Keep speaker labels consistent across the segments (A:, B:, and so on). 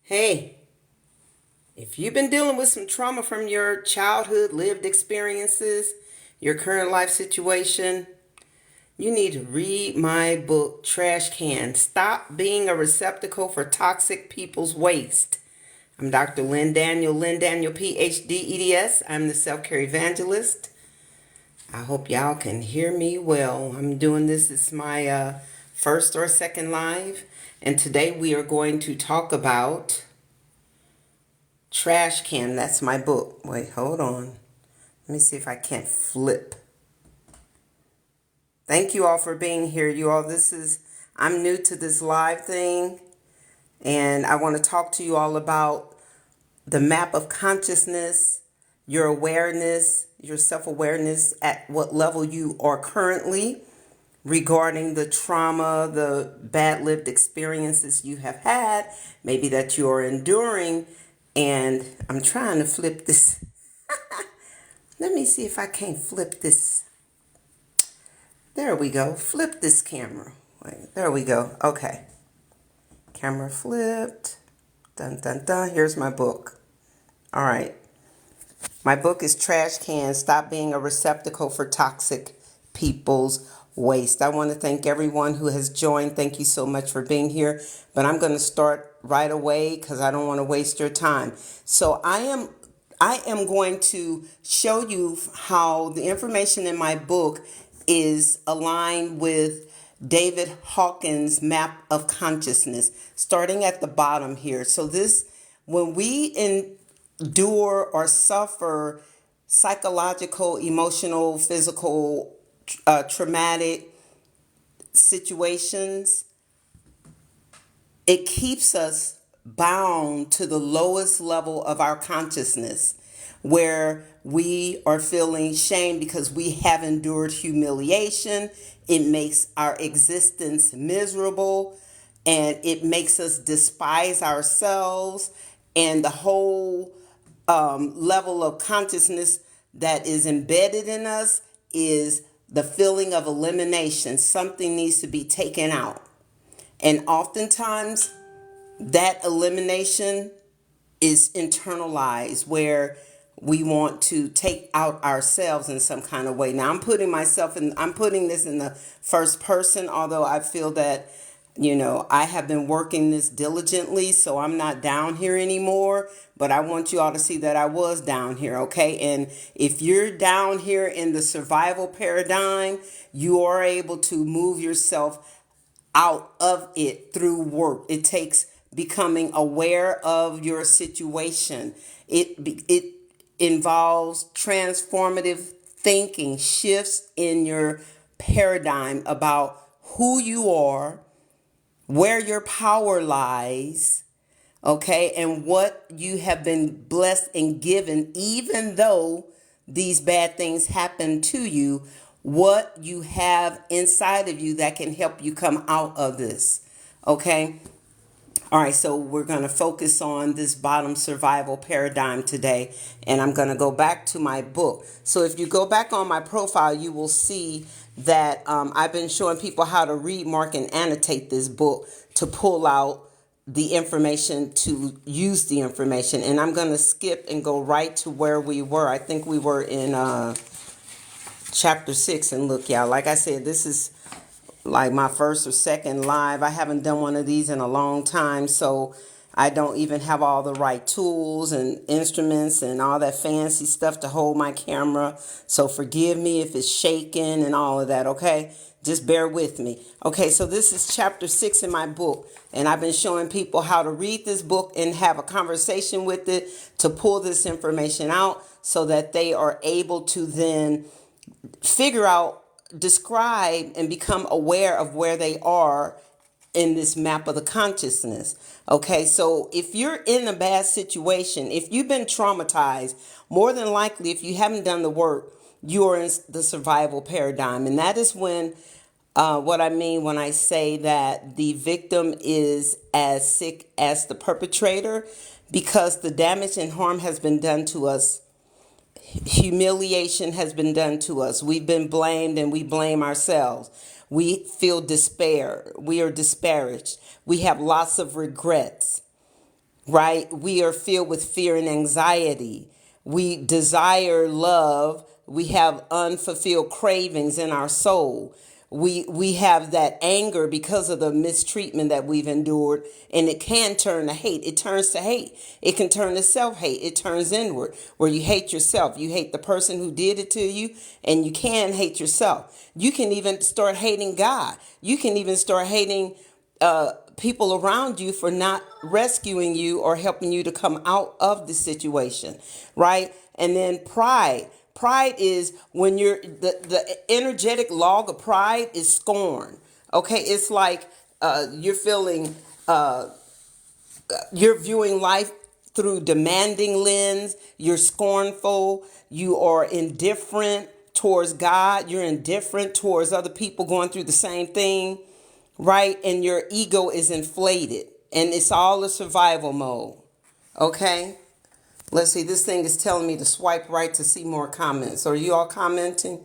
A: Hey, if you've been dealing with some trauma from your childhood lived experiences, your current life situation, you need to read my book, Trash Can. Stop being a receptacle for toxic people's waste. I'm Dr. Lynn Daniel, PhD, EDS. I'm the self-care evangelist. I hope y'all can hear me well. I'm doing this. It's my first or second live. And today we are going to talk about Trash Can. That's my book. Wait, hold on. Let me see if I can't flip. Thank you all for being here. You all, I'm new to this live thing, and I want to talk to you all about the map of consciousness, your awareness, your self-awareness at what level you are currently regarding the trauma, the bad lived experiences you have had, maybe that you are enduring. And I'm trying to flip this. Let me see if I can't flip this. There we go. Flip this camera. Wait, there we go. Okay. Camera flipped. Dun dun dun. Here's my book. All right. My book is Trash Can. Stop being a receptacle for toxic people's waste. I want to thank everyone who has joined. Thank you so much for being here. But I'm going to start right away because I don't want to waste your time. So I am going to show you how the information in my book is aligned with David Hawkins' map of consciousness, starting at the bottom here. So when we endure or suffer psychological, emotional, physical, traumatic situations, it keeps us bound to the lowest level of our consciousness, where we are feeling shame because we have endured humiliation. It makes our existence miserable, and it makes us despise ourselves, and the whole level of consciousness that is embedded in us is the feeling of elimination. Something needs to be taken out. And oftentimes that elimination is internalized, where we want to take out ourselves in some kind of way. Now I'm putting this in the first person, although I feel that, I have been working this diligently, so I'm not down here anymore. But I want you all to see that I was down here, okay? And if you're down here in the survival paradigm, you are able to move yourself out of it through work. It takes becoming aware of your situation. It involves transformative thinking, shifts in your paradigm about who you are, where your power lies, okay, and what you have been blessed and given, even though these bad things happen to you, what you have inside of you that can help you come out of this, okay? All right, so we're going to focus on this bottom survival paradigm today, and I'm going to go back to my book. So if you go back on my profile, you will see that I've been showing people how to read, mark, and annotate this book to pull out the information, to use the information. And I'm going to skip and go right to where we were. I think we were in chapter 6. And look, y'all, like I said, this is like my first or second live. I haven't done one of these in a long time, so I don't even have all the right tools and instruments and all that fancy stuff to hold my camera. So forgive me if it's shaking and all of that, okay? Just bear with me. Okay, so this is chapter 6 in my book, and I've been showing people how to read this book and have a conversation with it to pull this information out so that they are able to then figure out, describe, and become aware of where they are in this map of the consciousness. Okay, so if you're in a bad situation, if you've been traumatized, more than likely, if you haven't done the work, you are in the survival paradigm. And that is when, what I mean when I say that the victim is as sick as the perpetrator, because the damage and harm has been done to us. Humiliation has been done to us. We've been blamed and we blame ourselves. We feel despair. We are disparaged. We have lots of regrets. right? We are filled with fear and anxiety. We desire love. We have unfulfilled cravings in our soul. We have that anger because of the mistreatment that we've endured, and it can turn to hate. It turns to hate. It can turn to self-hate. It turns inward, where you hate yourself. You hate the person who did it to you, and you can hate yourself. You can even start hating God. You can even start hating people around you for not rescuing you or helping you to come out of the situation, right? And then pride. Pride is when the energetic log of pride is scorn. Okay, it's like you're feeling you're viewing life through demanding lens. You're scornful. You are indifferent towards God. You're indifferent towards other people going through the same thing, right? And your ego is inflated, and it's all a survival mode. Okay? Let's see. This thing is telling me to swipe right to see more comments. Are you all commenting?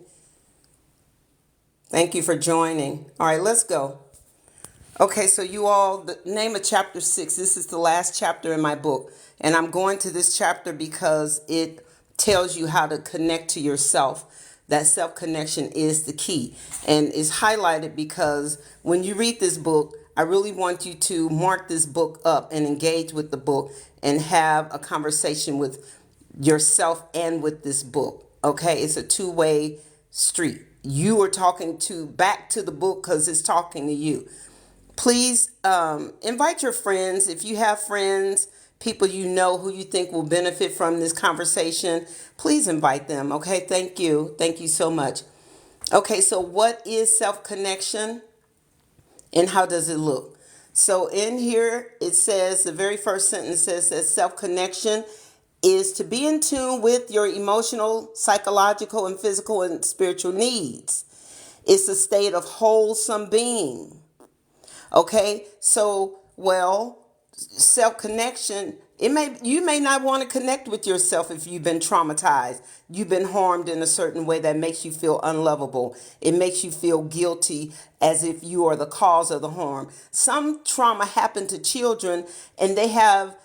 A: Thank you for joining. All right, let's go. Okay, so you all, the name of chapter 6, this is the last chapter in my book. And I'm going to this chapter because it tells you how to connect to yourself. That self-connection is the key. And it's highlighted because when you read this book, I really want you to mark this book up and engage with the book and have a conversation with yourself and with this book. Okay, it's a two-way street. You are talking to back to the book because it's talking to you. Please invite your friends. If you have friends, people you know who you think will benefit from this conversation, please invite them. Okay, thank you. Thank you so much. Okay, so what is self-connection and how does it look? So in here, it says, the very first sentence says that self-connection is to be in tune with your emotional, psychological, and physical and spiritual needs. It's a state of wholesome being. Okay, so self-connection, you may not want to connect with yourself if you've been traumatized. You've been harmed in a certain way that makes you feel unlovable. It makes you feel guilty as if you are the cause of the harm. Some trauma happened to children and they have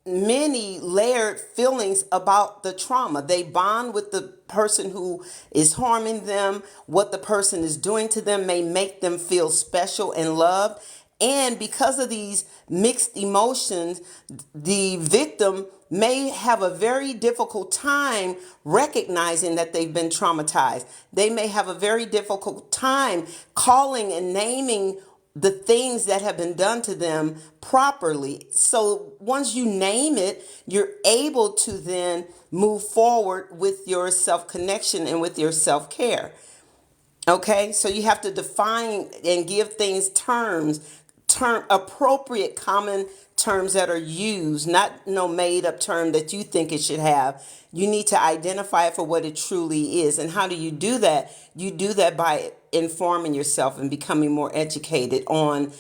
A: many layered feelings about the trauma. They bond with the person who is harming them. What the person is doing to them may make them feel special and loved. And because of these mixed emotions, the victim may have a very difficult time recognizing that they've been traumatized. They may have a very difficult time calling and naming the things that have been done to them properly. So once you name it, you're able to then move forward with your self-connection and with your self-care. Okay, so you have to define and give things appropriate common terms that are used, not no made up term that you think it should have. You need to identify it for what it truly is. And how do you do that? You do that by informing yourself and becoming more educated on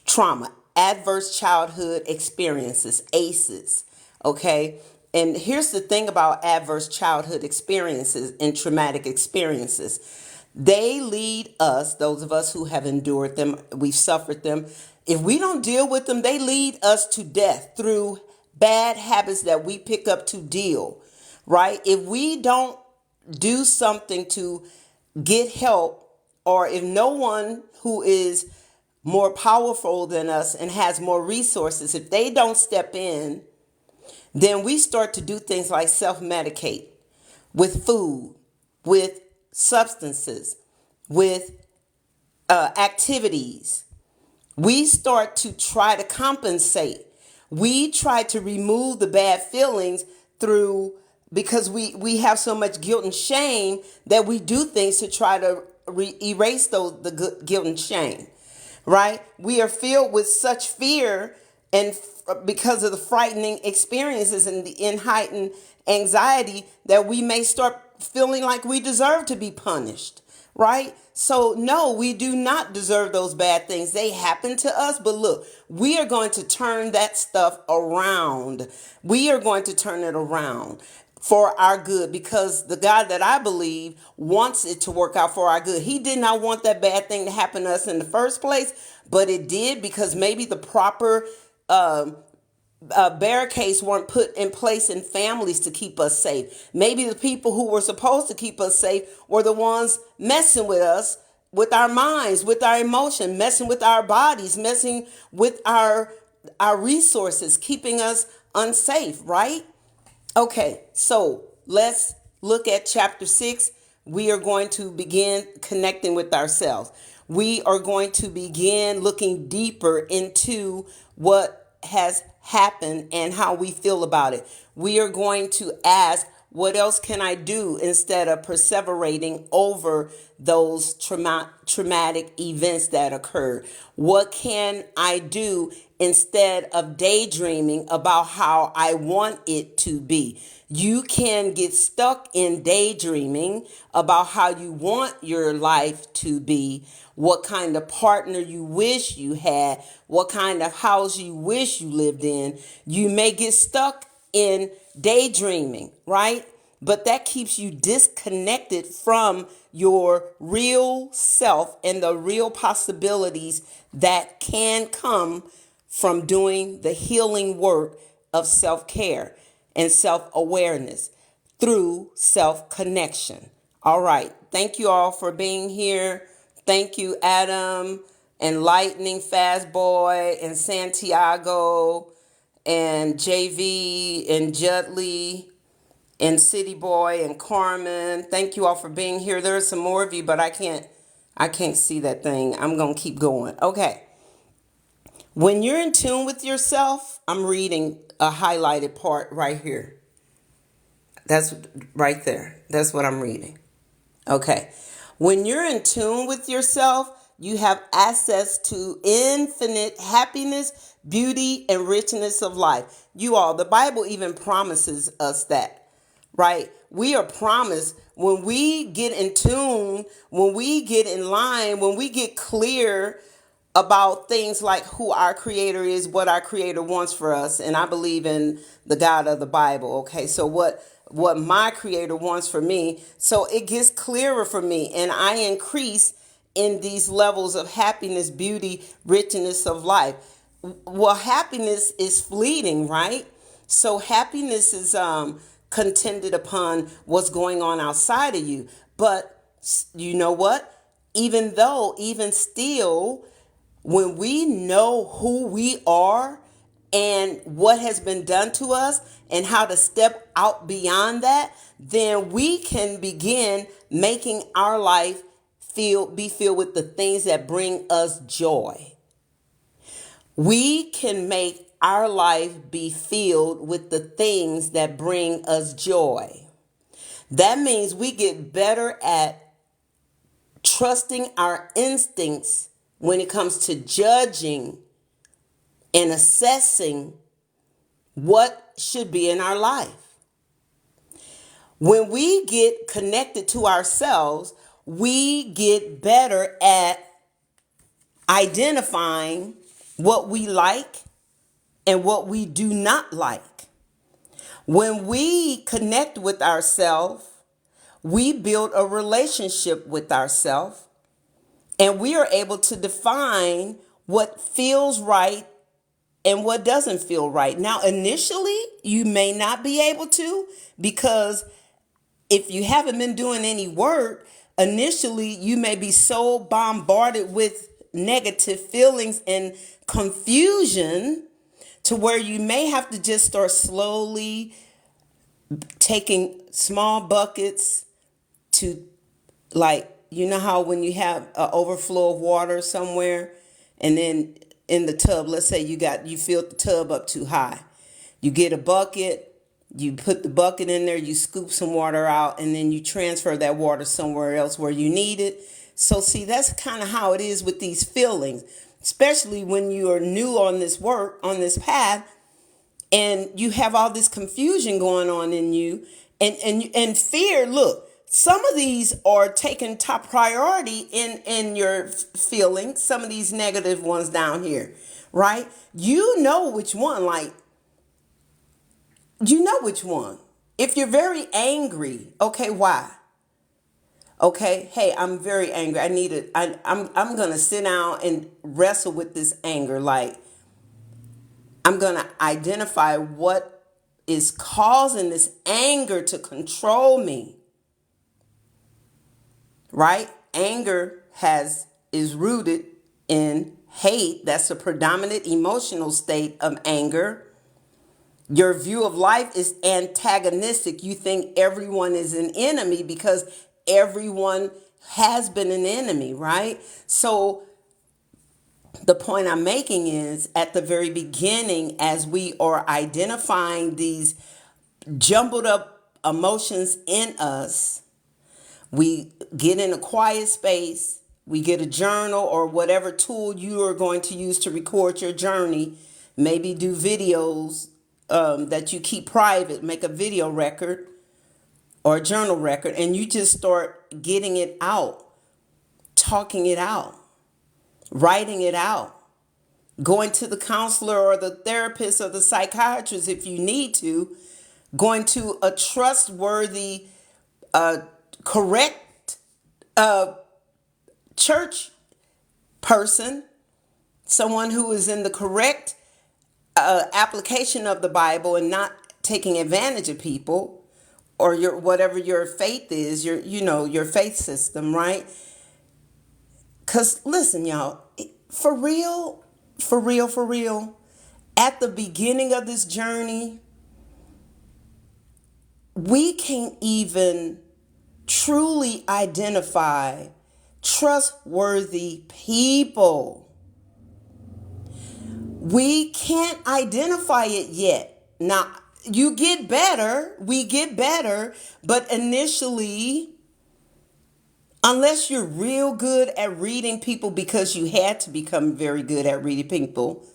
A: trauma, adverse childhood experiences, ACEs. Okay. And here's the thing about adverse childhood experiences and traumatic experiences. They lead us, those of us who have endured them, we've suffered them. If we don't deal with them, they lead us to death through bad habits that we pick up to deal, right? If we don't do something to get help, or if no one who is more powerful than us and has more resources, if they don't step in, then we start to do things like self-medicate with food, with substances, with activities. We start to try to compensate. We try to remove the bad feelings because we have so much guilt and shame that we do things to try to erase the guilt and shame, right? We are filled with such fear and because of the frightening experiences and the heightened anxiety that we may start feeling like we deserve to be punished, right? So no, we do not deserve those bad things. They happen to us, but look, we are going to turn that stuff around. We are going to turn it around for our good, because the God that I believe wants it to work out for our good. He did not want that bad thing to happen to us in the first place, but it did, because maybe the proper barricades weren't put in place in families to keep us safe. Maybe the people who were supposed to keep us safe were the ones messing with us, with our minds, with our emotion, messing with our bodies, messing with our resources, keeping us unsafe, right? Okay, so let's look at chapter 6. We are going to begin connecting with ourselves. We are going to begin looking deeper into what has happened and how we feel about it. We are going to ask, what else can I do instead of perseverating over those traumatic events that occurred? What can I do instead of daydreaming about how I want it to be? You can get stuck in daydreaming about how you want your life to be, what kind of partner you wish you had, what kind of house you wish you lived in. You may get stuck in daydreaming, right? But that keeps you disconnected from your real self and the real possibilities that can come from doing the healing work of self-care and self-awareness through self-connection. All right. Thank you all for being here. Thank you, Adam and Lightning Fast Boy and Santiago and JV and Judley and City Boy and Carmen. Thank you all for being here. There are some more of you, but I can't see that thing. I'm going to keep going. Okay. When you're in tune with yourself, I'm reading a highlighted part right here. That's right there. That's what I'm reading. Okay. When you're in tune with yourself, you have access to infinite happiness, beauty, and richness of life. You all, the Bible even promises us that, right? We are promised when we get in tune, when we get in line, when we get clear about things like who our creator is, what our creator wants for us. And I believe in the God of the Bible. Okay. So what my creator wants for me. So it gets clearer for me and I increase in these levels of happiness, beauty, richness of life. Well, happiness is fleeting, right? So happiness is contingent upon what's going on outside of you. But you know what? Even still, when we know who we are and what has been done to us and how to step out beyond that, then we can begin making our life be filled with the things that bring us joy. We can make our life be filled with the things that bring us joy. That means we get better at trusting our instincts when it comes to judging and assessing what should be in our life. When we get connected to ourselves, we get better at identifying what we like and what we do not like. When we connect with ourselves, we build a relationship with ourselves and we are able to define what feels right and what doesn't feel right. Now, initially, you may not be able to, because if you haven't been doing any work, initially you may be so bombarded with negative feelings and confusion to where you may have to just start slowly taking small buckets to, like, you know how when you have an overflow of water somewhere and then in the tub, let's say you filled the tub up too high. You get a bucket, you put the bucket in there, you scoop some water out, and then you transfer that water somewhere else where you need it. So see, that's kind of how it is with these feelings, especially when you are new on this work, on this path, and you have all this confusion going on in you and fear. Look, some of these are taking top priority in your feelings, some of these negative ones down here, right? You know which one, like, you know which one. If you're very angry, okay, why? Okay, hey, I'm very angry. I'm gonna sit down and wrestle with this anger. Like, I'm going to identify what is causing this anger to control me, right? Anger is rooted in hate. That's a predominant emotional state of anger. Your view of life is antagonistic. You think everyone is an enemy because everyone has been an enemy, right? So the point I'm making is at the very beginning, as we are identifying these jumbled up emotions in us, we get in a quiet space, we get a journal or whatever tool you are going to use to record your journey, maybe do videos that you keep private, make a video record or a journal record, and you just start getting it out, talking it out, writing it out, going to the counselor or the therapist or the psychiatrist if you need to, going to a trustworthy, correct church person, someone who is in the correct application of the Bible and not taking advantage of people, or your whatever your faith is, your faith system, right? Because listen, y'all, for real, for real, for real, at the beginning of this journey, we can't even truly identify trustworthy people. We can't identify it yet. Now, you get better, we get better, but initially, unless you're real good at reading people because you had to become very good at reading people,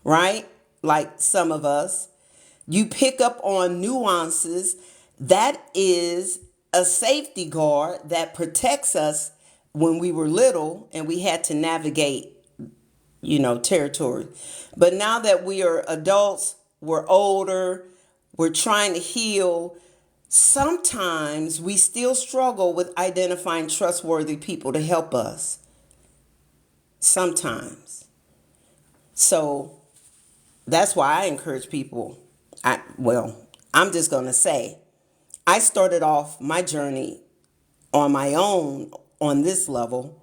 A: right? Like some of us, you pick up on nuances. That is a safety guard that protects us when we were little and we had to navigate, territory. But now that we are adults, we're older, we're trying to heal. Sometimes we still struggle with identifying trustworthy people to help us. Sometimes. So that's why I encourage people. I'm just going to say, I started off my journey on my own on this level.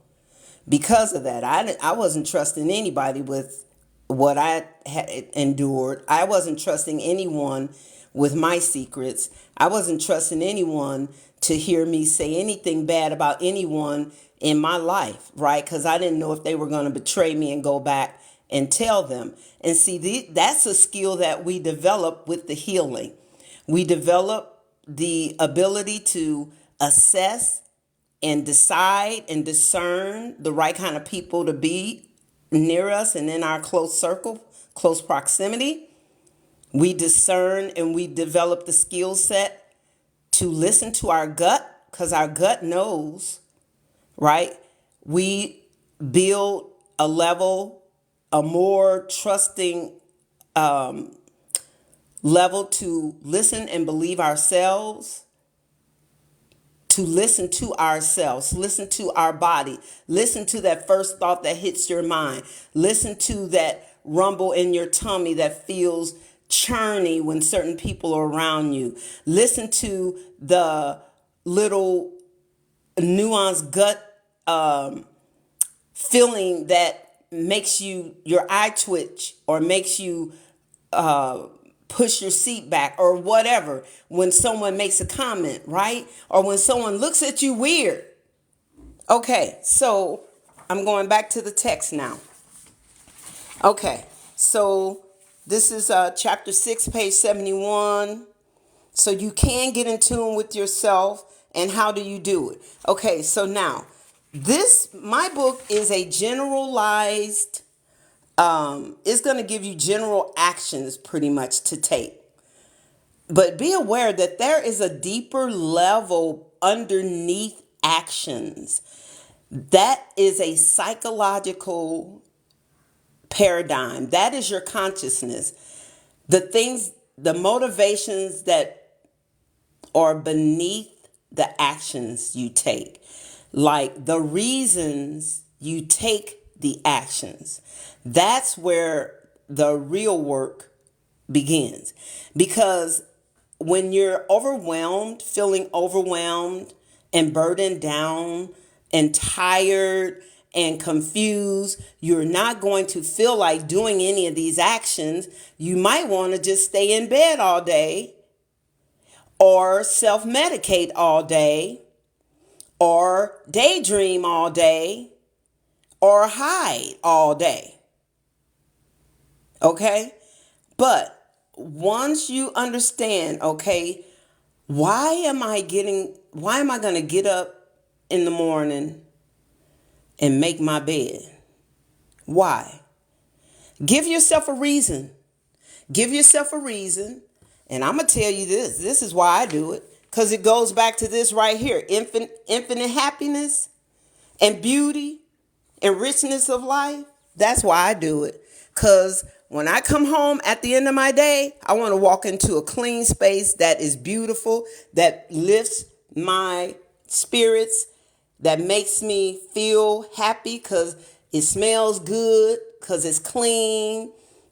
A: Because of that, I wasn't trusting anybody with what I had endured. I wasn't trusting anyone with my secrets. I wasn't trusting anyone to hear me say anything bad about anyone in my life, right? Because I didn't know if they were going to betray me and go back and tell them. And see, that's a skill that we develop with the healing. We develop the ability to assess and decide and discern the right kind of people to be near us and in our close circle, close proximity. We discern and we develop the skill set to listen to our gut because our gut knows, right? We build a more trusting level to listen and believe ourselves, to listen to ourselves, listen to our body, listen to that first thought that hits your mind, listen to that rumble in your tummy that feels churny when certain people are around you, listen to the little nuanced gut feeling that makes your eye twitch or makes you push your seat back or whatever when someone makes a comment, right? Or when someone looks at you weird. Okay, so I'm going back to the text now. Okay, so this is chapter 6, page 71. So you can get in tune with yourself, and how do you do it? Okay, so now my book is a generalized, it's going to give you general actions pretty much to take. But be aware that there is a deeper level underneath actions. That is a psychological paradigm. That is your consciousness. The motivations that are beneath the actions you take, like the reasons you take the actions. That's where the real work begins. Because when you're overwhelmed, feeling overwhelmed and burdened down and tired and confused, you're not going to feel like doing any of these actions. You might want to just stay in bed all day or self-medicate all day or daydream all day or hide all day. Okay? But once you understand, okay, why am I going to get up in the morning and make my bed? Why? Give yourself a reason. Give yourself a reason. And I'm going to tell you this. This is why I do it. Because it goes back to this right here. Infinite happiness and beauty and richness of life. That's why I do it. Because when I come home at the end of my day, I want to walk into a clean space that is beautiful, that lifts my spirits, that makes me feel happy because it smells good, because it's clean,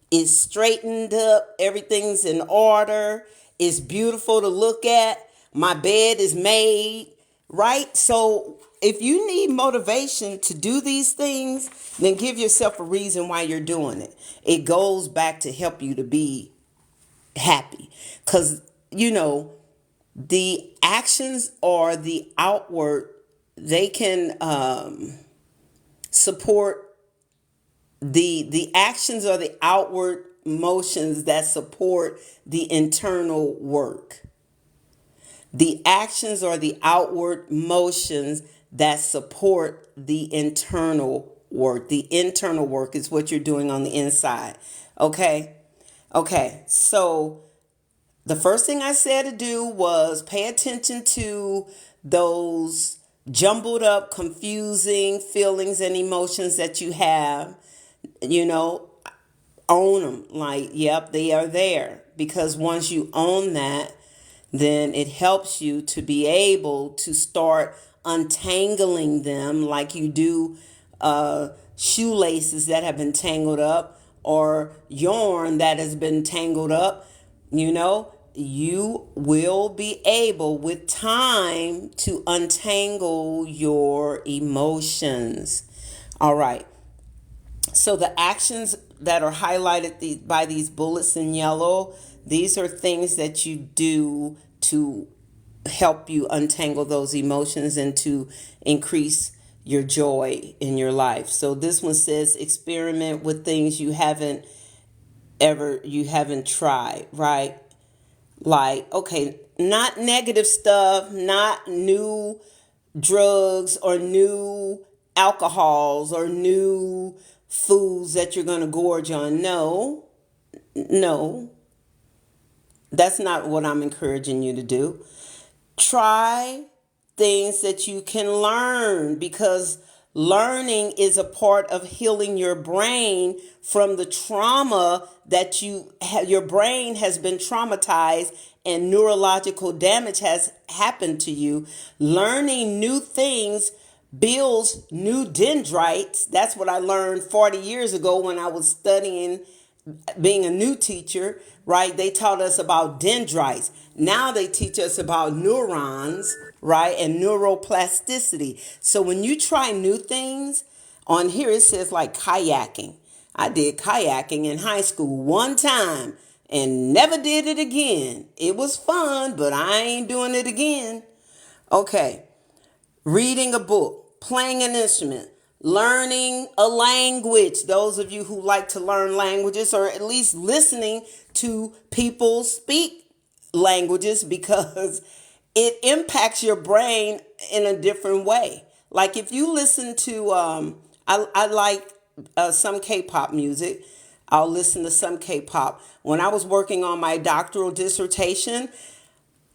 A: it's straightened up, everything's in order, it's beautiful to look at, my bed is made, right? So if you need motivation to do these things, then give yourself a reason why you're doing it. It goes back to help you to be happy. Because, the actions or the outward, they can support the actions or the outward motions that support the internal work. The actions or the outward motions that support the internal work. The internal work is what you're doing on the inside. Okay? Okay, so the first thing I said to do was pay attention to those jumbled up, confusing feelings and emotions that you have. Own them. Like, yep, they are there. Because once you own that, then it helps you to be able to start untangling them like you do shoelaces that have been tangled up or yarn that has been tangled up. You will be able with time to untangle your emotions. All right. So the actions that are highlighted by these bullets in yellow, these are things that you do to help you untangle those emotions and to increase your joy in your life. So this one says experiment with things you haven't tried, right? Like, okay, not negative stuff, not new drugs or new alcohols or new foods that you're going to gorge on. No, that's not what I'm encouraging you to do. Try things that you can learn, because learning is a part of healing your brain from the trauma that your brain has been traumatized and neurological damage has happened to you. Learning new things builds new dendrites. That's what I learned 40 years ago when I was studying being a new teacher, right? They taught us about dendrites. Now they teach us about neurons, right? And neuroplasticity. So when you try new things, on here it says like kayaking. I did kayaking in high school one time and never did it again. It was fun, but I ain't doing it again. Okay. Reading a book, playing an instrument, learning a language. Those of you who like to learn languages, or at least listening to people speak languages, because it impacts your brain in a different way. Like if you listen to, I like some K-pop music. I'll listen to some K-pop. When I was working on my doctoral dissertation,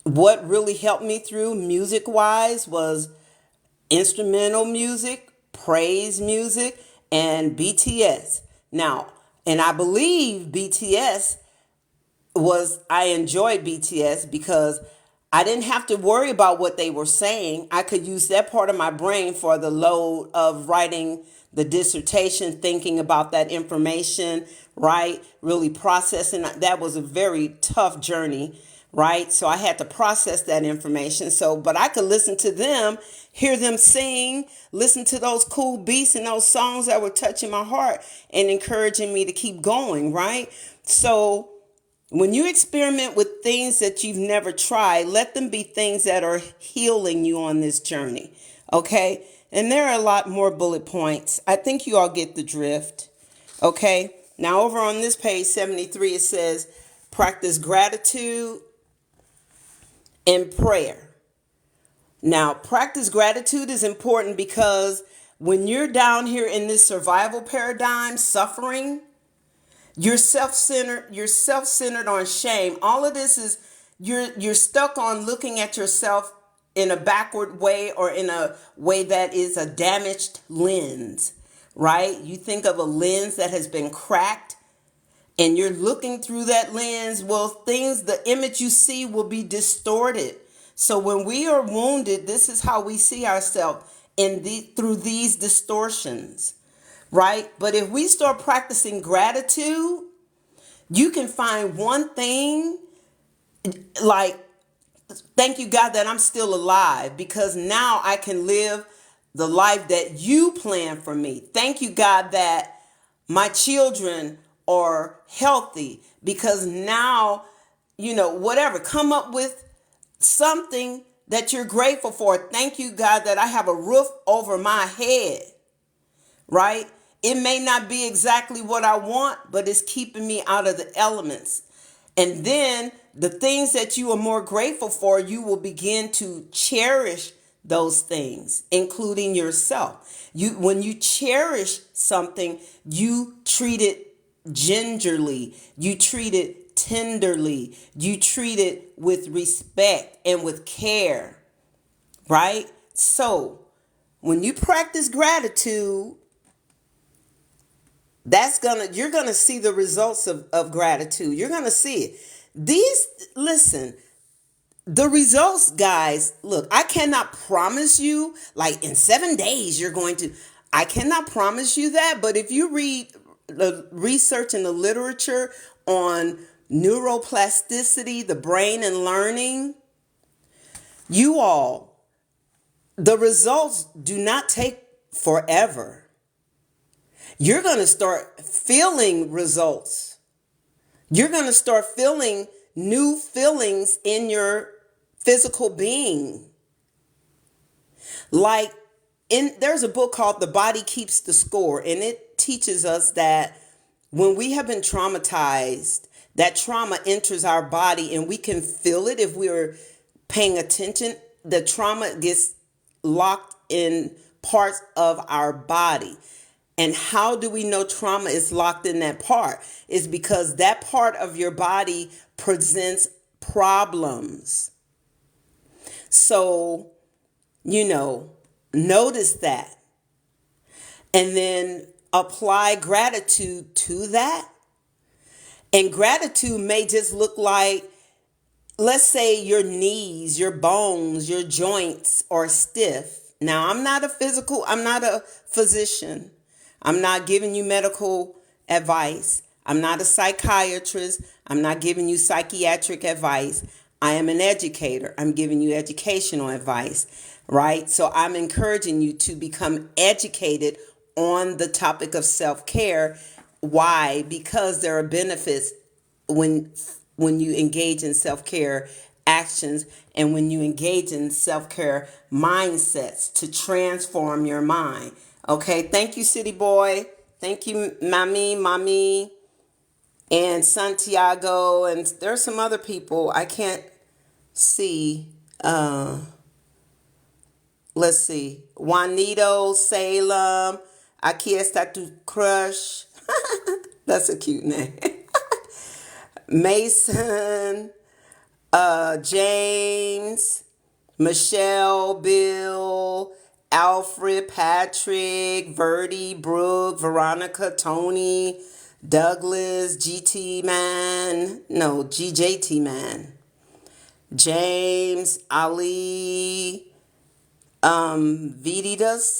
A: what really helped me through music-wise was instrumental music, praise music, and BTS. Now, and I believe I enjoyed BTS because I didn't have to worry about what they were saying. I could use that part of my brain for the load of writing the dissertation, thinking about that information, right? Really processing. That was a very tough journey, right? So I had to process that information. So, but I could listen to them, hear them sing, listen to those cool beats and those songs that were touching my heart and encouraging me to keep going, right? So when you experiment with things that you've never tried, let them be things that are healing you on this journey. Okay? And there are a lot more bullet points. I think you all get the drift. Okay? Now, over on this page 73, it says practice gratitude and prayer. Now, practice gratitude is important because when you're down here in this survival paradigm, suffering, you're self-centered on shame. All of this is you're stuck on looking at yourself in a backward way or in a way that is a damaged lens, right? You think of a lens that has been cracked and you're looking through that lens. Well, the image you see will be distorted. So when we are wounded, this is how we see ourselves through these distortions. Right? But if we start practicing gratitude, you can find one thing like, thank you, God, that I'm still alive because now I can live the life that you planned for me. Thank you, God, that my children are healthy because now, whatever, come up with something that you're grateful for. Thank you, God, that I have a roof over my head. Right? It may not be exactly what I want, but it's keeping me out of the elements. And then the things that you are more grateful for, you will begin to cherish those things, including yourself. When you cherish something, you treat it gingerly, you treat it tenderly, you treat it with respect and with care, right? So when you practice gratitude, you're gonna see the results of gratitude. You're gonna see it. Listen, the results, guys, look, I cannot promise you like in 7 days I cannot promise you that, but if you read the research and the literature on neuroplasticity, the brain and learning, the results do not take forever. You're going to start feeling results. You're going to start feeling new feelings in your physical being. There's a book called The Body Keeps the Score, and it teaches us that when we have been traumatized, that trauma enters our body and we can feel it if we're paying attention. The trauma gets locked in parts of our body. And how do we know trauma is locked in that part? It's because that part of your body presents problems. So, notice that. And then apply gratitude to that. And gratitude may just look like, let's say your knees, your bones, your joints are stiff. Now, I'm not a physician. I'm not giving you medical advice. I'm not a psychiatrist. I'm not giving you psychiatric advice. I am an educator. I'm giving you educational advice, right? So I'm encouraging you to become educated on the topic of self-care. Why? Because there are benefits when you engage in self-care actions and when you engage in self-care mindsets to transform your mind. Okay, thank you, City Boy. Thank you, Mami, and Santiago. And there's some other people I can't see. Let's see. Juanito, Salem, Aquí está tu crush. That's a cute name. Mason, James, Michelle, Bill, Alfred, Patrick, Verdi, Brooke, Veronica, Tony, Douglas, GJT Man, James, Ali, Vididu,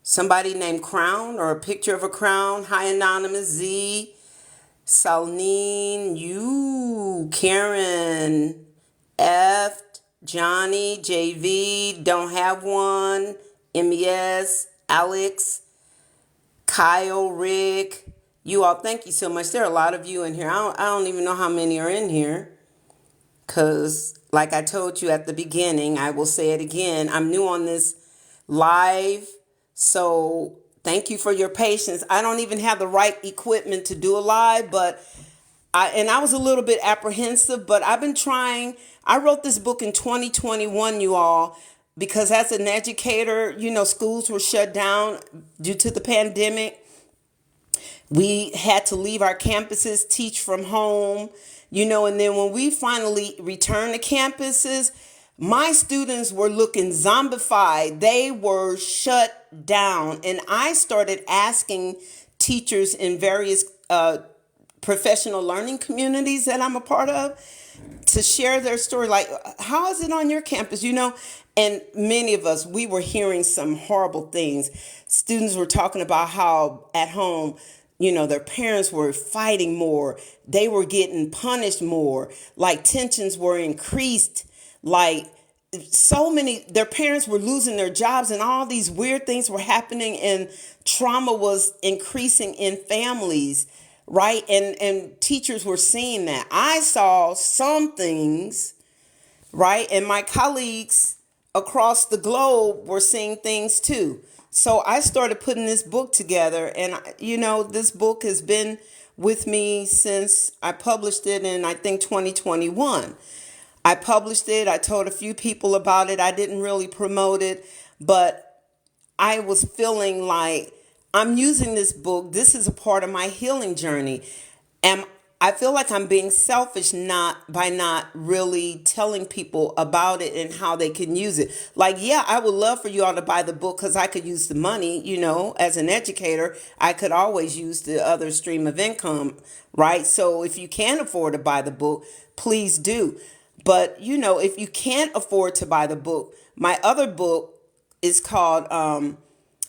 A: Somebody named Crown or a picture of a crown. Hi, Anonymous Z. Salnine, you, Karen, F, Johnny, JV, don't have one, MES, Alex, Kyle, Rick. You all, thank you so much. There are a lot of you in here. I don't even know how many are in here. Because, like I told you at the beginning, I will say it again. I'm new on this live. So thank you for your patience. I don't even have the right equipment to do a live, but I was a little bit apprehensive, but I've been trying. I wrote this book in 2021, you all, because as an educator, schools were shut down due to the pandemic. We had to leave our campuses, teach from home, and then when we finally returned to campuses, my students were looking zombified. They were shut down. And I started asking teachers in various professional learning communities that I'm a part of to share their story. Like, how is it on your campus? And many of us, we were hearing some horrible things. Students were talking about how at home, their parents were fighting more. They were getting punished more. Like tensions were increased. Like their parents were losing their jobs and all these weird things were happening and trauma was increasing in families, right? And teachers were seeing that. I saw some things, right? And my colleagues across the globe were seeing things too. So I started putting this book together, and this book has been with me since I published it in, I think, 2021. I published it. I told a few people about it. I didn't really promote it, but I was feeling like I'm using this book. This is a part of my healing journey. And I feel like I'm being selfish not really telling people about it and how they can use it. Like, yeah, I would love for you all to buy the book because I could use the money, as an educator, I could always use the other stream of income, right? So if you can afford to buy the book, please do. But, if you can't afford to buy the book, my other book is called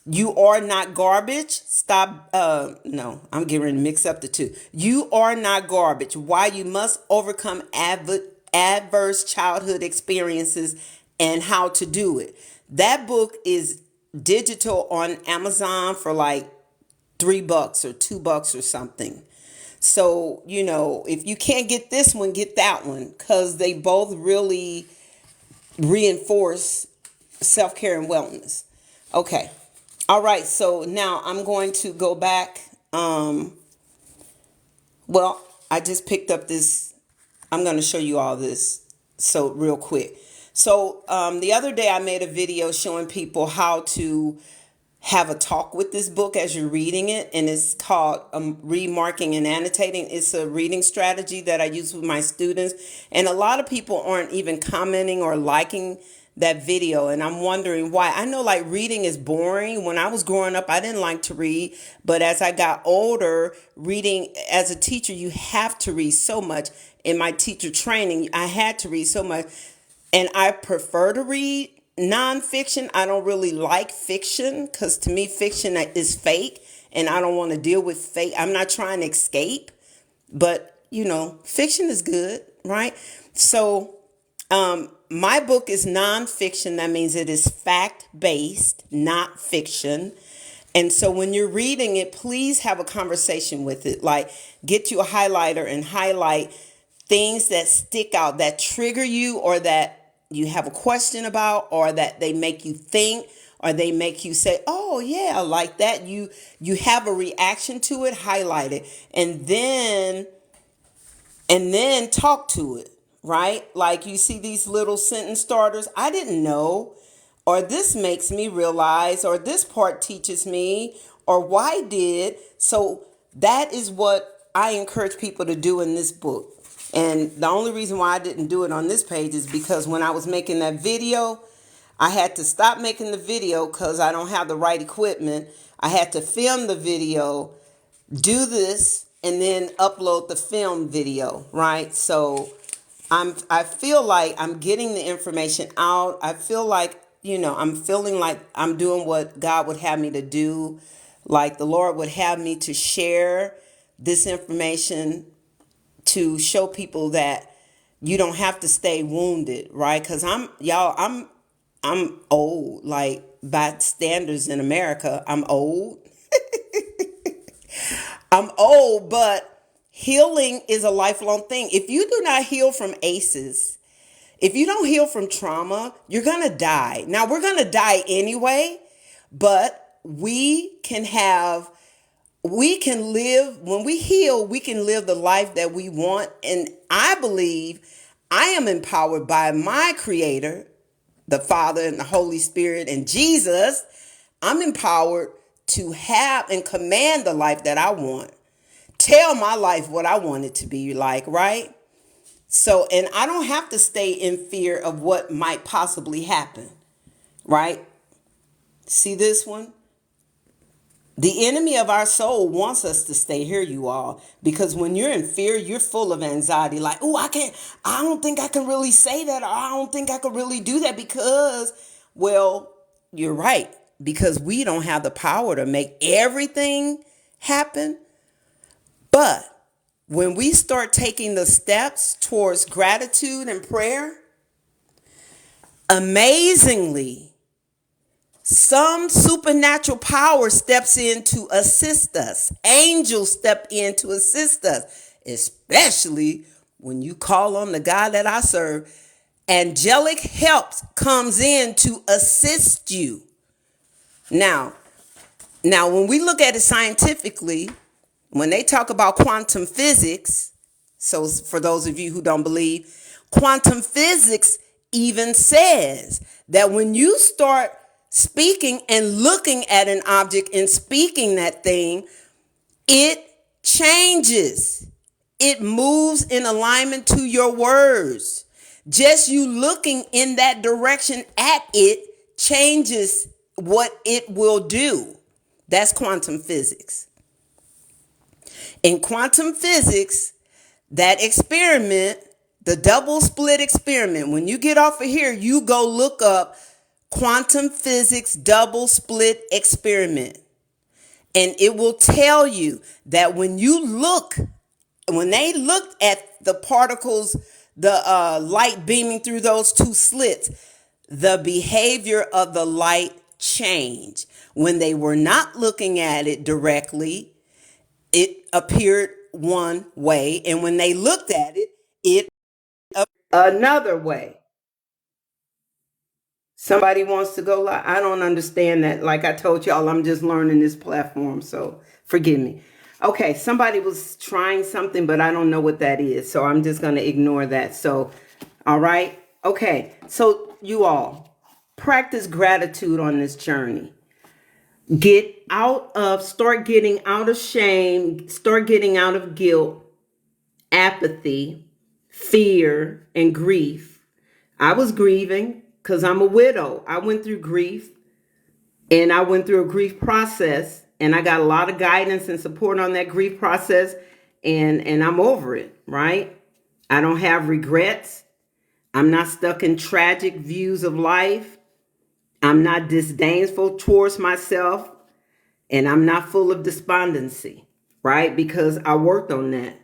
A: You Are Not Garbage. Stop. No, I'm getting ready to mix up the two. You Are Not Garbage. Why You Must Overcome Adverse Childhood Experiences and How to Do It. That book is digital on Amazon for like $3 or $2 or something. So, if you can't get this one, get that one because they both really reinforce self-care and wellness. Okay. All right. So now I'm going to go back. I just picked up this. I'm going to show you all this. So real quick. So the other day I made a video showing people how to have a talk with this book as you're reading it, and it's called Read, Marking, and Annotating. It's a reading strategy that I use with my students, and a lot of people aren't even commenting or liking that video, and I'm wondering why. I know like reading is boring. When I was growing up, I didn't like to read, but as I got older, reading as a teacher, you have to read so much. In my teacher training, I had to read so much, and I prefer to read nonfiction. I don't really like fiction because to me, fiction is fake and I don't want to deal with fake. I'm not trying to escape, but fiction is good, right? So, my book is nonfiction. That means it is fact-based, not fiction. And so when you're reading it, please have a conversation with it. Like get you a highlighter and highlight things that stick out, that trigger you or that you have a question about or that they make you think or they make you say, oh yeah, like that. You have a reaction to it, highlight it, and then talk to it, right? Like you see these little sentence starters. I didn't know, or this makes me realize, or this part teaches me, or why did. So that is what I encourage people to do in this book. And the only reason why I didn't do it on this page is because when I was making that video, I had to stop making the video because I don't have the right equipment. I had to film the video, do this, and then upload the film video, right? So I feel like I'm getting the information out. I feel like, I'm feeling like I'm doing what God would have me to do, like the Lord would have me to share this information to show people that you don't have to stay wounded, right? Because I'm old, like by standards in America, I'm old. I'm old, but healing is a lifelong thing. If you do not heal from ACEs, if you don't heal from trauma, you're going to die. Now, we're going to die anyway, but we can live, when we heal, we can live the life that we want. And I believe I am empowered by my Creator, the Father and the Holy Spirit and Jesus. I'm empowered to have and command the life that I want. Tell my life what I want it to be like, right? So, and I don't have to stay in fear of what might possibly happen, right? See this one? The enemy of our soul wants us to stay here, you all, because when you're in fear, you're full of anxiety. Like, oh, I don't think I can really say that. Or I don't think I can really do that because, well, you're right. Because we don't have the power to make everything happen. But when we start taking the steps towards gratitude and prayer, amazingly, some supernatural power steps in to assist us. Angels step in to assist us, especially when you call on the God that I serve. Angelic help comes in to assist you. Now, when we look at it scientifically, when they talk about quantum physics, so for those of you who don't believe, quantum physics even says that when you start speaking and looking at an object and speaking that thing, it changes. It moves in alignment to your words. Just you looking in that direction at it changes what it will do. That's quantum physics. In quantum physics, that experiment, the double slit experiment, when you get off of here, you go look up quantum physics double slit experiment. And it will tell you that when they looked at the particles, the light beaming through those two slits, the behavior of the light changed. When they were not looking at it directly, it appeared one way. And when they looked at it, it appeared another way. Somebody wants to go live. I don't understand that. Like I told y'all, I'm just learning this platform, so forgive me. Okay, somebody was trying something, but I don't know what that is, so I'm just going to ignore that. So, all right. Okay, so you all practice gratitude on this journey. Start getting out of shame, start getting out of guilt, apathy, fear, and grief. I was grieving because I'm a widow. I went through grief, and I went through a grief process, and I got a lot of guidance and support on that grief process, and I'm over it, right? I don't have regrets. I'm not stuck in tragic views of life. I'm not disdainful towards myself, and I'm not full of despondency, right? Because I worked on that,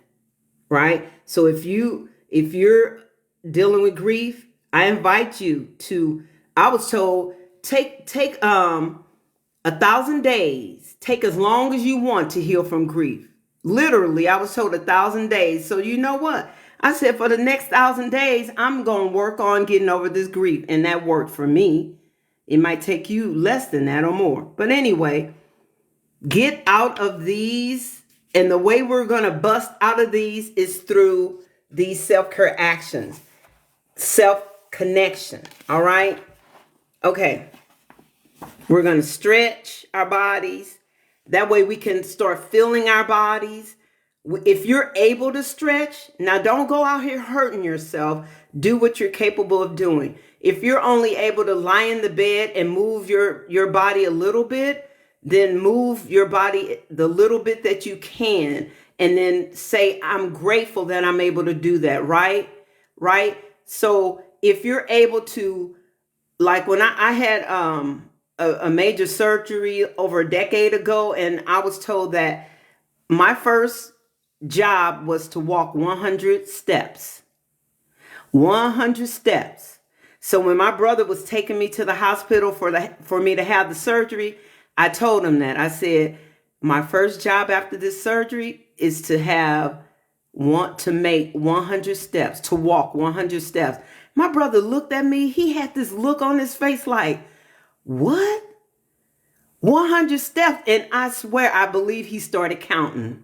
A: right? So if you're dealing with grief, I invite you to, I was told, take 1,000 days, take as long as you want to heal from grief. Literally, I was told 1,000 days. So you know what? I said, for the next 1,000 days, I'm going to work on getting over this grief. And that worked for me. It might take you less than that or more. But anyway, get out of these. And the way we're going to bust out of these is through these self-care actions, self-connection. All right. Okay. We're going to stretch our bodies. That way we can start feeling our bodies. If you're able to stretch, now don't go out here hurting yourself. Do what you're capable of doing. If you're only able to lie in the bed and move your body a little bit, then move your body the little bit that you can. And then say, I'm grateful that I'm able to do that, right? Right? So if you're able to like when I had a major surgery over a decade ago, and I was told that my first job was to walk 100 steps. 100 steps. So when my brother was taking me to the hospital for me to have the surgery, I told him that. I said, my first job after this surgery is to want to make 100 steps, to walk 100 steps. My brother looked at me. He had this look on his face like, what? 100 steps? And I swear, I believe he started counting,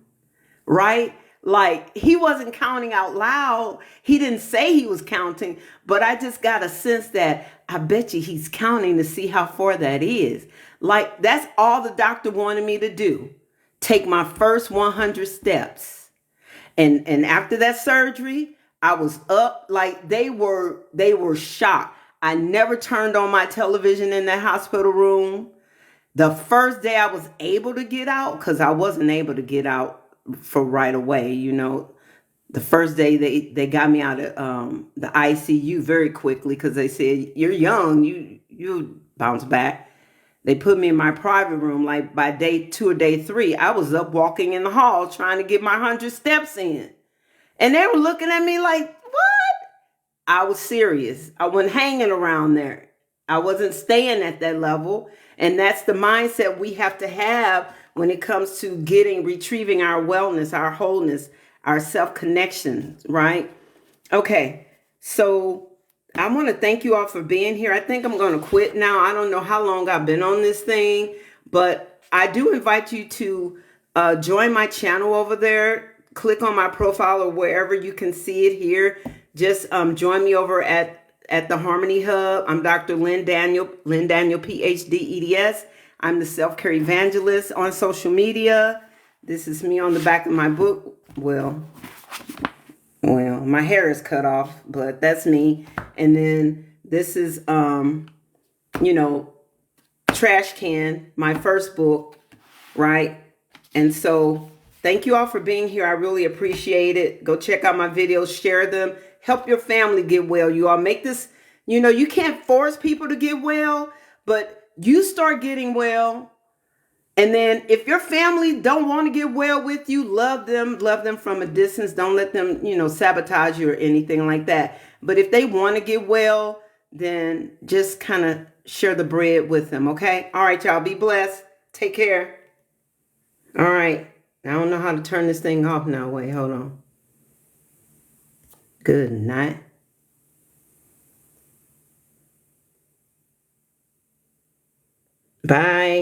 A: right? Like he wasn't counting out loud. He didn't say he was counting, but I just got a sense that I bet you he's counting to see how far that is. Like that's all the doctor wanted me to do. Take my first 100 steps. And after that surgery, I was up like they were shocked. I never turned on my television in that hospital room. The first day I was able to get out, because I wasn't able to get out for right away, the first day they got me out of the ICU very quickly because they said, you're young, you bounce back. They put me in my private room. Like by day 2 or day 3, I was up walking in the hall trying to get my 100 steps in. And they were looking at me like, what? I was serious. I wasn't hanging around there. I wasn't staying at that level. And that's the mindset we have to have when it comes to retrieving our wellness, our wholeness, our self-connection, right? Okay, so I want to thank you all for being here. I think I'm going to quit now. I don't know how long I've been on this thing, but I do invite you to join my channel over there. Click on my profile or wherever you can see it here. Just join me over at the Harmony Hub. I'm Dr. Lynn Daniel, PhD, EDS. I'm the self-care evangelist on social media. This is me on the back of my book. Well, my hair is cut off, but that's me. And then this is, Trash Can, my first book, right? And so thank you all for being here. I really appreciate it. Go check out my videos, share them, help your family get well. You all make this, you can't force people to get well, but you start getting well. And then if your family don't want to get well with you, love them from a distance. Don't let them, sabotage you or anything like that. But if they want to get well, then just kind of share the bread with them, okay? All right, y'all, be blessed. Take care. All right. I don't know how to turn this thing off now. Wait, hold on. Good night. Bye.